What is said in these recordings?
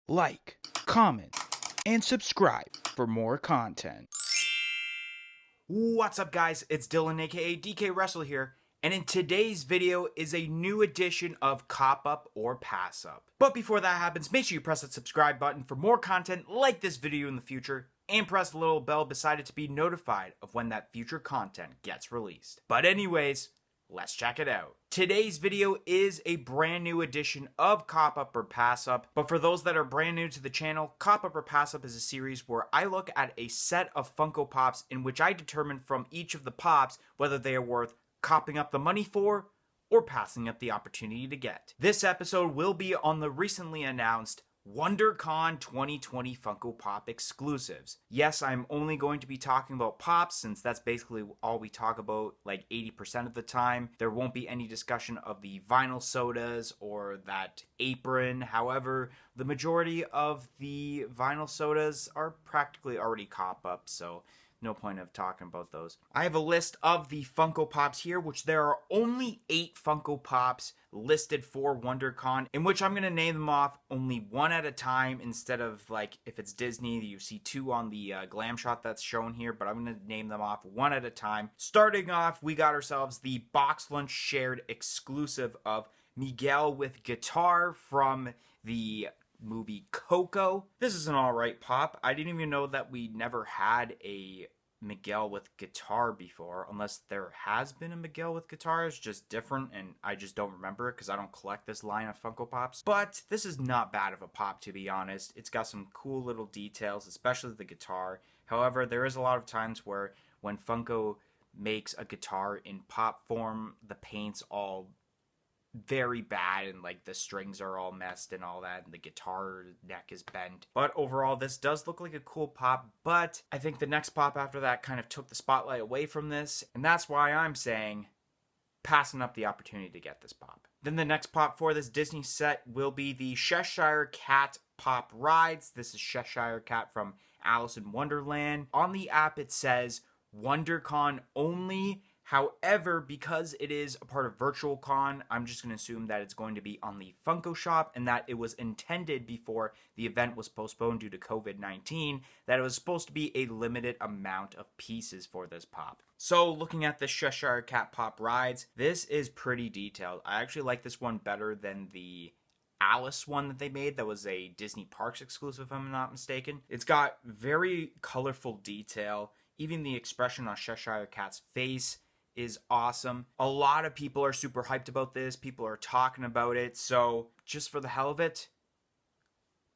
like, comment, and subscribe for more content. What's up, guys? It's Dylan, aka DK Wrestle here, and in today's video is a new edition of Cop Up or Pass Up. But before that happens, make sure you press that subscribe button for more content like this video in the future, and press the little bell beside it to be notified of when that future content gets released. But anyways, let's check it out. Today's video is a brand new edition of Cop Up or Pass Up, but for those that are brand new to the channel, Cop Up or Pass Up is a series where I look at a set of Funko Pops in which I determine from each of the Pops whether they are worth copping up the money for or passing up the opportunity to get. This episode will be on the recently announced WonderCon 2020 Funko Pop exclusives. Yes, I'm only going to be talking about Pops since that's basically all we talk about like 80% of the time. There won't be any discussion of the vinyl sodas or that apron. However, the majority of the vinyl sodas are practically already cop-up, so no point of talking about those. I have a list of the Funko Pops here, which there are only 8 Funko Pops listed for WonderCon, in which I'm going to name them off only one at a time instead of, like, if it's Disney, you see 2 on the glam shot that's shown here, but I'm going to name them off one at a time. Starting off, we got ourselves the Box Lunch Shared exclusive of Miguel with guitar from the movie Coco. This is an alright pop. I didn't even know that we never had a Miguel with guitar before, unless there has been a Miguel with guitar. It's just different and I just don't remember it because I don't collect this line of Funko Pops. But this is not bad of a pop, to be honest. It's got some cool little details, especially the guitar. However, there is a lot of times where when Funko makes a guitar in pop form, the paint's all very bad and like the strings are all messed and all that and the guitar neck is bent. But overall, this does look like a cool pop, but I think the next pop after that kind of took the spotlight away from this, and that's why I'm saying passing up the opportunity to get this pop. Then the next pop for this Disney set will be the Shire Cat Pop Rides. This is Shire Cat from Alice in Wonderland. On the app it says WonderCon only. However, because it is a part of Virtual Con, I'm just going to assume that it's going to be on the Funko Shop and that it was intended before the event was postponed due to COVID-19, that it was supposed to be a limited amount of pieces for this pop. So looking at the Shire Cat Pop Rides, this is pretty detailed. I actually like this one better than the Alice one that they made that was a Disney Parks exclusive, if I'm not mistaken. It's got very colorful detail. Even the expression on Shire Cat's face is awesome. A lot of people are super hyped about this. People are talking about it. So just for the hell of it,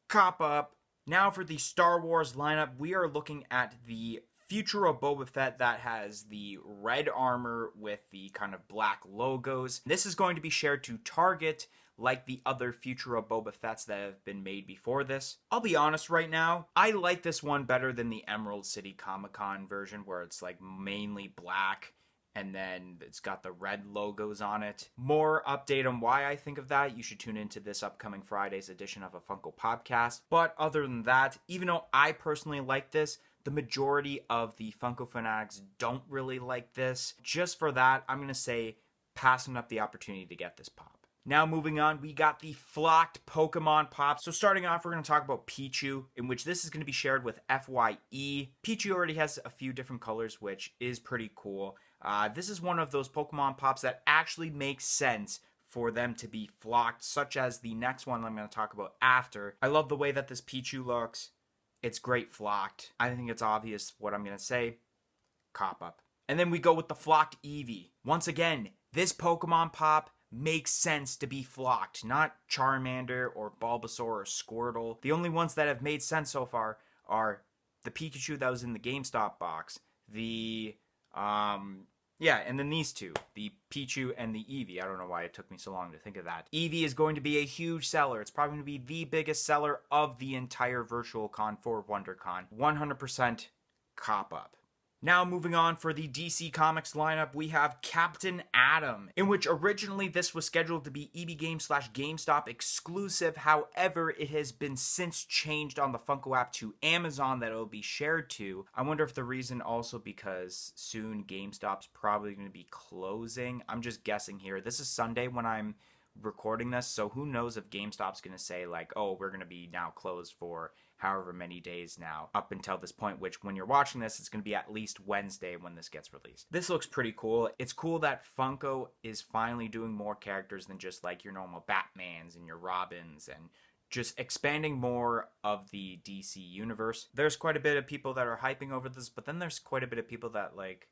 cop up. Now for the Star Wars lineup, we are looking at the Future of Boba Fett that has the red armor with the kind of black logos. This is going to be shared to Target like the other Future of Boba Fetts that have been made before this. I'll be honest right now, I like this one better than the Emerald City Comic Con version where it's like mainly black and then it's got the red logos on it. More update on why I think of that, you should tune into this upcoming Friday's edition of a Funko Podcast. But other than that, even though I personally like this, the majority of the Funko fanatics don't really like this. Just for that, I'm going to say passing up the opportunity to get this pop. Now moving on, we got the flocked Pokemon Pops. So starting off, we're going to talk about Pichu, in which this is going to be shared with FYE. Pichu already has a few different colors, which is pretty cool. This is one of those Pokemon Pops that actually makes sense for them to be flocked, such as the next one I'm going to talk about after. I love the way that this Pichu looks. It's great flocked. I think it's obvious what I'm going to say. Cop up. And then we go with the flocked Eevee. Once again, this Pokemon Pop makes sense to be flocked, not Charmander or Bulbasaur or Squirtle. The only ones that have made sense so far are the Pikachu that was in the GameStop box, and then these two, the Pichu and the Eevee. I don't know why it took me so long to think of that. Eevee is going to be a huge seller. It's probably going to be the biggest seller of the entire Virtual Con for WonderCon. 100% cop up. Now moving on for the DC Comics lineup, we have Captain Atom, in which originally this was scheduled to be EB Games / GameStop exclusive. However, it has been since changed on the Funko app to Amazon that it will be shared to. I wonder if the reason also because soon GameStop's probably going to be closing. I'm just guessing here. This is Sunday when I'm recording this, so who knows if GameStop's going to say, like, oh, we're going to be now closed for however many days now up until this point, which when you're watching this, it's going to be at least Wednesday when this gets released. This looks pretty cool. It's cool that Funko is finally doing more characters than just like your normal Batmans and your Robins, and just expanding more of the DC universe. There's quite a bit of people that are hyping over this, but then there's quite a bit of people that like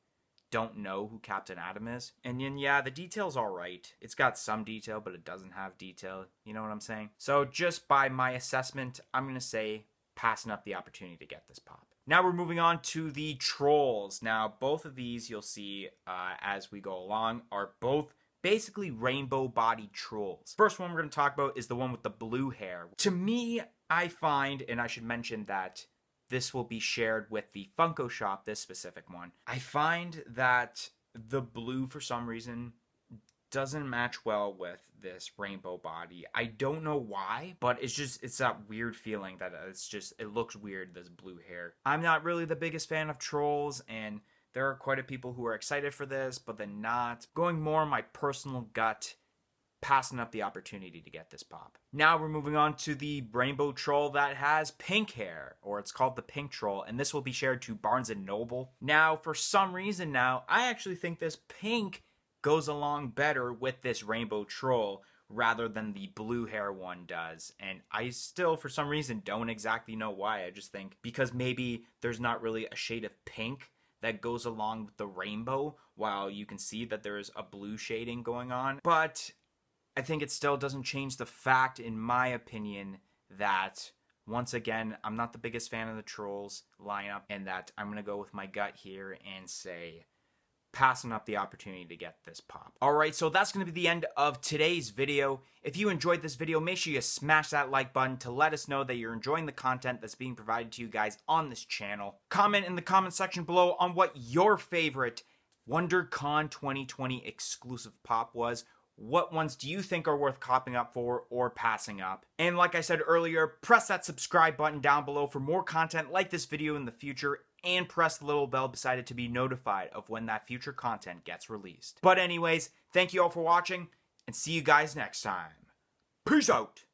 don't know who Captain Atom is. And then, yeah, the detail's alright. It's got some detail, but it doesn't have detail. You know what I'm saying? So just by my assessment, I'm going to say passing up the opportunity to get this pop. Now we're moving on to the trolls. Now, both of these you'll see as we go along are both basically rainbow-bodied trolls. First one we're going to talk about is the one with the blue hair. To me, I find, and I should mention that this will be shared with the Funko shop, this specific one. I find that the blue, for some reason, doesn't match well with this rainbow body. I don't know why, but it's that weird feeling that it looks weird, this blue hair. I'm not really the biggest fan of trolls, and there are quite a people who are excited for this, but then not. Going more on my personal gut, passing up the opportunity to get this pop. Now we're moving on to the rainbow troll that has pink hair, or it's called the pink troll, and this will be shared to Barnes & Noble. Now, for some reason now, I actually think this pink goes along better with this rainbow troll rather than the blue hair one does. And I still, for some reason, don't exactly know why. I just think because maybe there's not really a shade of pink that goes along with the rainbow, while you can see that there is a blue shading going on. But I think it still doesn't change the fact, in my opinion, that once again, I'm not the biggest fan of the trolls lineup, and that I'm going to go with my gut here and say passing up the opportunity to get this pop. Alright, so that's going to be the end of today's video. If you enjoyed this video, make sure you smash that like button to let us know that you're enjoying the content that's being provided to you guys on this channel. Comment in the comment section below on what your favorite WonderCon 2020 exclusive pop was. What ones do you think are worth copping up for or passing up? And like I said earlier, press that subscribe button down below for more content like this video in the future, and press the little bell beside it to be notified of when that future content gets released. But anyways, thank you all for watching, and see you guys next time. Peace out!